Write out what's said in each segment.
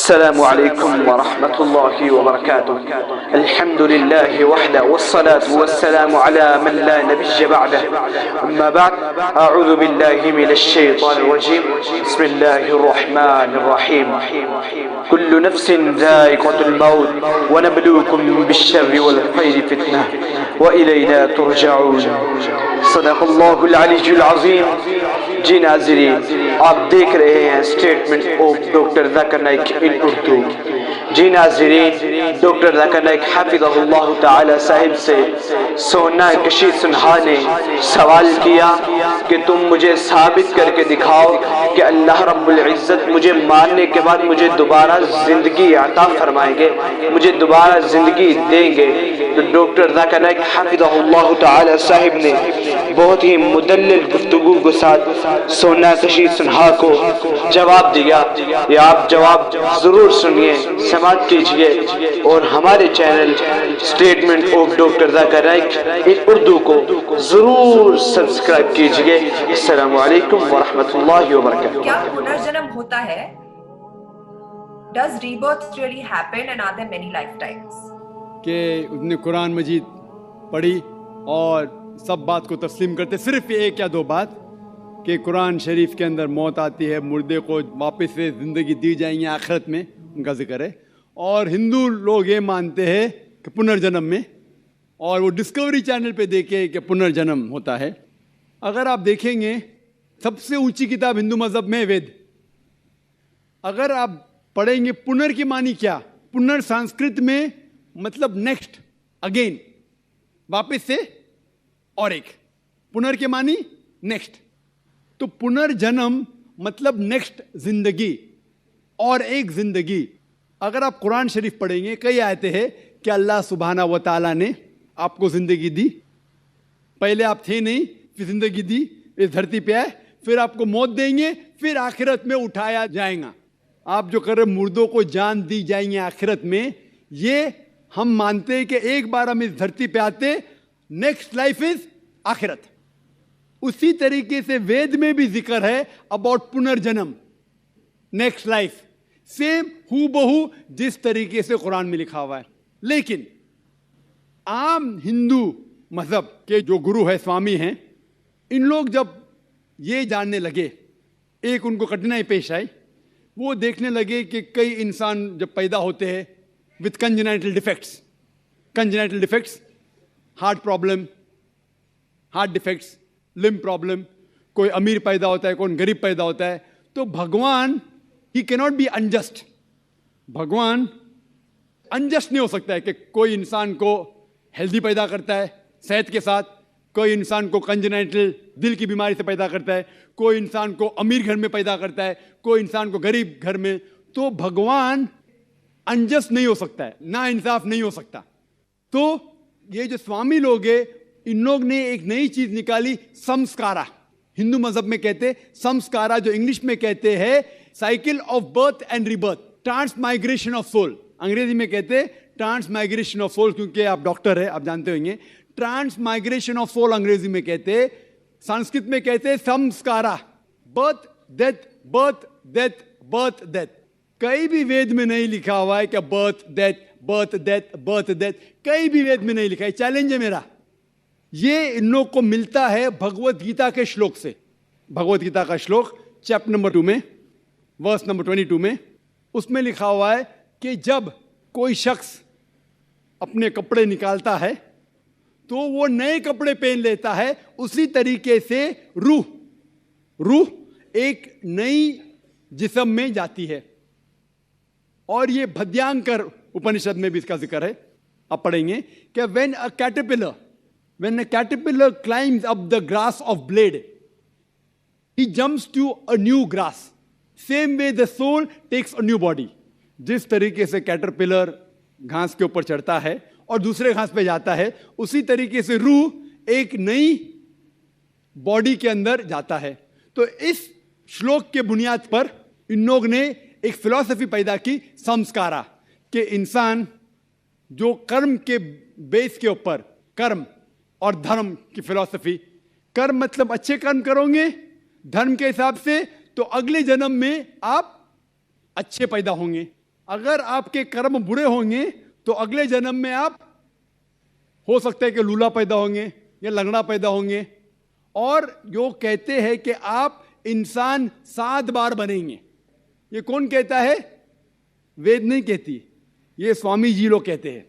السلام عليكم ورحمة الله وبركاته. الحمد لله وحده والصلاة والسلام على من لا نبي بعده. أما بعد، أعوذ بالله من الشيطان الرجيم. بسم الله الرحمن الرحيم. كل نفس ذائقة الموت ونبلوكم بالشر والخير فتنة وإلينا ترجعون. صدق اللہ العلی العظیم. جی ناظرین، آپ دیکھ رہے ہیں statement of doctor Zakir Naik ان اردو. جی ناظرین، ڈاکٹر ذاکر نائک حافظہ اللہ تعالی صاحب سے سونا کشی سنہا نے سوال کیا کہ تم مجھے ثابت کر کے دکھاؤ کہ اللہ رب العزت مجھے مارنے کے بعد مجھے دوبارہ زندگی عطا فرمائیں گے، مجھے دوبارہ زندگی دیں گے. تو ڈاکٹر ذاکر نائک حافظہ اللہ تعالی صاحب نے بہت ہی مدلل گفتگو کے ساتھ سونا کشی سنہا کو جواب دیا. یہ آپ جواب ضرور سنیے، سماعت کیجئے اور ہمارے channel statement of doctor Zakir Naik ان اردو کو ضرور سبسکرائب کیجئے. السلام علیکم ورحمۃ اللہ وبرکاتہ. کیا پنرجنم ہوتا ہے؟ Does rebirth really happen and are there many lifetimes? کہ اس نے قرآن مجید پڑھی اور سب بات کو تسلیم کرتے، صرف ایک یا دو بات کہ قرآن شریف کے اندر موت آتی ہے، مردے کو واپس سے زندگی دی جائیں گی آخرت میں، ان کا ذکر ہے. اور ہندو لوگ یہ مانتے ہیں کہ پنرجنم میں، اور وہ ڈسکوری چینل پہ دیکھے کہ پنرجنم ہوتا ہے. اگر آپ دیکھیں گے سب سے اونچی کتاب ہندو مذہب میں وید. اگر آپ پڑھیں گے پنر کی معنی کیا، پنر سنسکرت میں مطلب نیکسٹ، اگین، واپس سے، اور ایک، پنر کے معنی نیکسٹ. تو پنرجنم مطلب نیکسٹ زندگی، اور ایک زندگی. اگر آپ قرآن شریف پڑھیں گے کئی آیتیں ہیں کہ اللہ سبحانہ و تعالیٰ نے آپ کو زندگی دی، پہلے آپ تھے نہیں، پھر زندگی دی، اس دھرتی پہ آئے، پھر آپ کو موت دیں گے، پھر آخرت میں اٹھایا جائے گا. آپ جو کر رہے مردوں کو جان دی جائیں گے آخرت میں، یہ ہم مانتے ہیں کہ ایک بار ہم اس دھرتی پہ آتے، نیکسٹ لائف از آخرت. اسی طریقے سے وید میں بھی ذکر ہے اباؤٹ پنرجنم، نیکسٹ لائف، سیم ہو بہو جس طریقے سے قرآن میں لکھا ہوا ہے. لیکن عام ہندو مذہب کے جو گرو ہے، سوامی ہیں، ان لوگ جب یہ جاننے لگے، ایک ان کو کٹھنائی پیش آئی. وہ دیکھنے لگے کہ کئی انسان جب پیدا ہوتے ہیں with congenital defects, heart problem, heart defects, limb problem, کوئی امیر پیدا ہوتا ہے، کوئی غریب پیدا ہوتا ہے. تو بھگوان ہی کیناٹ بی انجسٹ. بھگوان انجسٹ نہیں ہو سکتا ہے کہ کوئی انسان کو ہیلدی پیدا کرتا ہے صحت کے ساتھ، کوئی انسان کو کنجنائٹل دل کی بیماری سے پیدا کرتا ہے، کوئی انسان کو امیر گھر میں پیدا کرتا ہے، کوئی انسان کو غریب گھر میں. تو بھگوان انجسٹ نہیں ہو سکتا ہے، نا انصاف نہیں ہو سکتا. تو یہ جو سوامی لوگ ہیں، ان لوگ نے ایک نئی چیز نکالی، سمسکارا. ہندو مذہب میں کہتے سمسکارا، جو انگلش میں کہتے ہیں cycle of birth and rebirth, transmigration of soul. انگریزی میں کہتے ٹرانسمائگریشن آف سول، کیونکہ آپ ڈاکٹر ہیں، آپ جانتے ہوں گے. ٹرانسمائگریشن آف سول انگریزی میں کہتے، سنسکرت میں کہتے سمسکارا، birth death, birth death, birth death. کہیں بھی وید میں نہیں لکھا ہوا ہے کہ birth death, birth death, birth death, کہیں بھی وید میں نہیں لکھا ہے. چیلنج ہے میرا. یہ ان لوگ کو ملتا ہے بھگوت گیتا کے شلوک سے. بھگوت گیتا کا شلوک چیپٹر نمبر 2 میں، ورس نمبر 22 میں، اس میں لکھا ہوا ہے کہ جب کوئی شخص اپنے کپڑے نکالتا ہے تو وہ نئے کپڑے پہن لیتا ہے. اسی طریقے سے روح ایک نئی جسم میں جاتی ہے. اور یہ بھدیانکر اپنشد میں بھی اس کا ذکر ہے، آپ پڑھیں گے کہ when a caterpillar climbs up the grass of blade, he jumps to a new grass. Same way the soul takes a new body. جس طریقے سے کیٹرپلر گھاس کے اوپر چڑھتا ہے اور دوسرے گھاس پہ جاتا ہے، اسی طریقے سے روح ایک نئی باڈی کے اندر جاتا ہے. تو اس شلوک کے بنیاد پر ان لوگ نے ایک فلسفی پیدا کی، سمسکارا، کہ انسان جو کرم کے بیس کے اوپر، کرم اور دھرم کی فلسفی، کرم مطلب اچھے کرم کرو گے دھرم کے حساب سے تو اگلے جنم میں آپ اچھے پیدا ہوں گے. اگر آپ کے کرم برے ہوں گے تو اگلے جنم میں آپ ہو سکتا ہے کہ لولا پیدا ہوں گے یا لنگڑا پیدا ہوں گے. اور جو کہتے ہیں کہ آپ انسان 7 بار بنیں گے, یہ کون کہتا ہے؟ وید نہیں کہتی, یہ سوامی جی لوگ کہتے ہیں.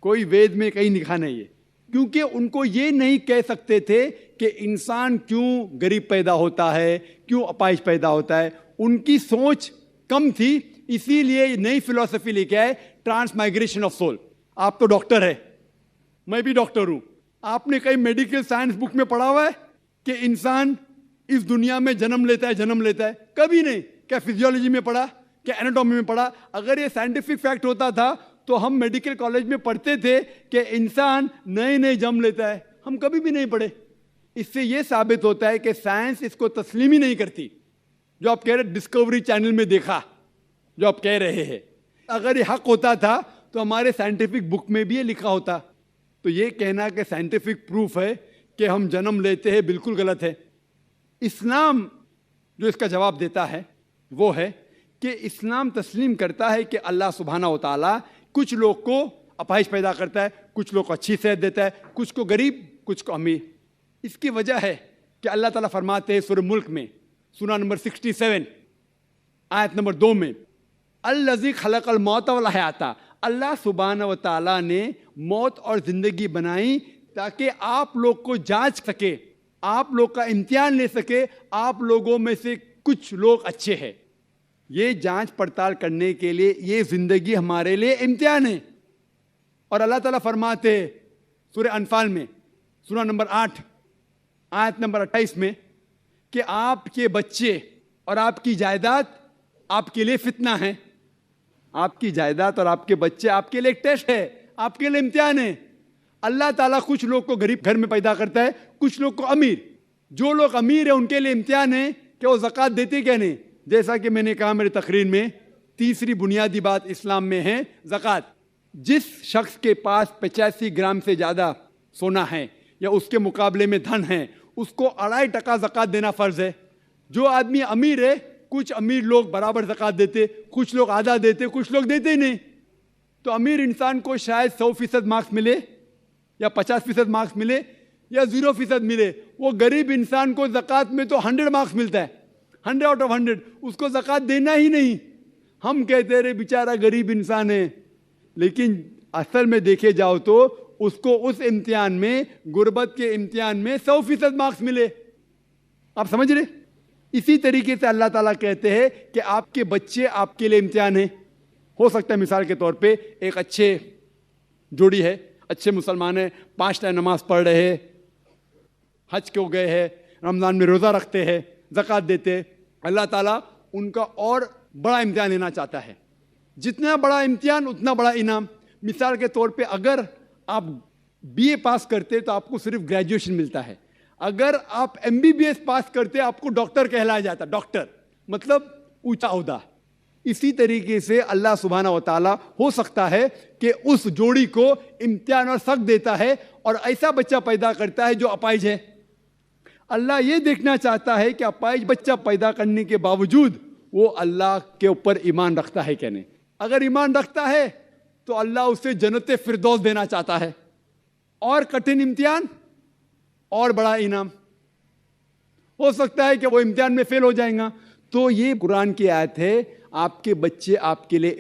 کوئی وید میں کہیں لکھا نہیں ہے, کیونکہ ان کو یہ نہیں کہہ سکتے تھے کہ انسان کیوں غریب پیدا ہوتا ہے, کیوں اپائش پیدا ہوتا ہے. ان کی سوچ کم تھی, اسی لیے نئی فلسفی لے کے آئے, ٹرانس مائگریشن آف سول. آپ تو ڈاکٹر ہے, میں بھی ڈاکٹر ہوں. آپ نے کہیں میڈیکل سائنس بک میں پڑھا ہوا ہے کہ انسان اس دنیا میں جنم لیتا ہے؟ کبھی نہیں. کیا فزیولوجی میں پڑھا, کیا ایناٹومی میں پڑھا؟ اگر یہ سائنٹیفک فیکٹ ہوتا تھا تو ہم میڈیکل کالج میں پڑھتے تھے کہ انسان نئے جنم لیتا ہے. ہم کبھی بھی نہیں پڑھے. اس سے یہ ثابت ہوتا ہے کہ سائنس اس کو تسلیم ہی نہیں کرتی. جو آپ کہہ رہے ڈسکوری چینل میں دیکھا, جو آپ کہہ رہے ہیں, اگر یہ حق ہوتا تھا تو ہمارے سائنٹیفک بک میں بھی یہ لکھا ہوتا. تو یہ کہنا کہ سائنٹیفک پروف ہے کہ ہم جنم لیتے ہیں, بالکل غلط ہے. اسلام جو اس کا جواب دیتا ہے وہ ہے کہ اسلام تسلیم کرتا ہے کہ اللہ سبحانہ و تعالیٰ کچھ لوگ کو اپائش پیدا کرتا ہے, کچھ لوگ کو اچھی صحت دیتا ہے, کچھ کو غریب, کچھ کو امیر. اس کی وجہ ہے کہ اللہ تعالیٰ فرماتے ہیں سورہ ملک میں, سورہ نمبر 67 آیت نمبر 2 میں, الذی خلق الموت والحیات. اللہ سبحانہ و تعالیٰ نے موت اور زندگی بنائی تاکہ آپ لوگ کو جانچ سکے, آپ لوگ کا امتحان لے سکے, آپ لوگوں میں سے کچھ لوگ اچھے ہیں. یہ جانچ پڑتال کرنے کے لیے یہ زندگی ہمارے لیے امتحان ہے. اور اللہ تعالیٰ فرماتے ہیں سورہ انفال میں, سورہ نمبر 8 آیت نمبر 28 میں, کہ آپ کے بچے اور آپ کی جائیداد آپ کے لیے فتنہ ہے. آپ کی جائیداد اور آپ کے بچے آپ کے لیے ایک ٹیسٹ ہے, آپ کے لیے امتحان ہے. اللہ تعالیٰ کچھ لوگ کو غریب گھر میں پیدا کرتا ہے, کچھ لوگ کو امیر. جو لوگ امیر ہیں ان کے لیے امتحان ہے کہ وہ زکوٰۃ دیتے کیا نہیں. جیسا کہ میں نے کہا میری تقریر میں, تیسری بنیادی بات اسلام میں ہے زکوٰۃ. جس شخص کے پاس 85 گرام سے زیادہ سونا ہے یا اس کے مقابلے میں دھن ہے, اس کو 2.5% زکوٰۃ دینا فرض ہے. جو آدمی امیر ہے, کچھ امیر لوگ برابر زکوٰۃ دیتے, کچھ لوگ آدھا دیتے, کچھ لوگ دیتے ہی نہیں. تو امیر انسان کو شاید 100% مارکس ملے یا 50% مارکس ملے یا 0% ملے. وہ غریب انسان کو زکوٰۃ میں تو 100 مارکس ملتا ہے, 100 آؤٹ آف 100. اس کو زکوٰۃ دینا ہی نہیں. ہم کہتے رہے بیچارہ غریب انسان ہے, لیکن اصل میں دیکھے جاؤ تو اس کو اس امتحان میں, غربت کے امتحان میں 100% مارکس ملے. آپ سمجھ رہے؟ اسی طریقے سے اللہ تعالیٰ کہتے ہیں کہ آپ کے بچے آپ کے لیے امتحان ہیں. ہو سکتا ہے مثال کے طور پہ ایک اچھے جوڑی ہے, اچھے مسلمان ہیں, 5 ٹائم نماز پڑھ رہے ہیں, حج کو گئے ہیں, رمضان میں روزہ رکھتے ہیں, زکوٰۃ دیتے. اللہ تعالیٰ ان کا اور بڑا امتحان لینا چاہتا ہے. جتنا بڑا امتحان اتنا بڑا انعام. مثال کے طور پہ اگر آپ BA پاس کرتے تو آپ کو صرف گریجویشن ملتا ہے. اگر آپ MBBS پاس کرتے آپ کو ڈاکٹر کہلایا جاتا. ڈاکٹر مطلب اونچا عہدہ. اسی طریقے سے اللہ سبحانہ و تعالیٰ ہو سکتا ہے کہ اس جوڑی کو امتحان اور سخت دیتا ہے اور ایسا بچہ پیدا کرتا ہے جو اپائج ہے. اللہ یہ دیکھنا چاہتا ہے کہ اپائج بچہ پیدا کرنے کے باوجود وہ اللہ کے اوپر ایمان رکھتا ہے کہ نہیں. اگر ایمان رکھتا ہے تو اللہ اسے جنت فردوس دینا چاہتا ہے. اور کٹھن امتحان اور بڑا انعام. ہو سکتا ہے کہ وہ امتحان میں فیل ہو جائیں گا. تو یہ قرآن کی آیت ہے, آپ کے بچے آپ کے لیے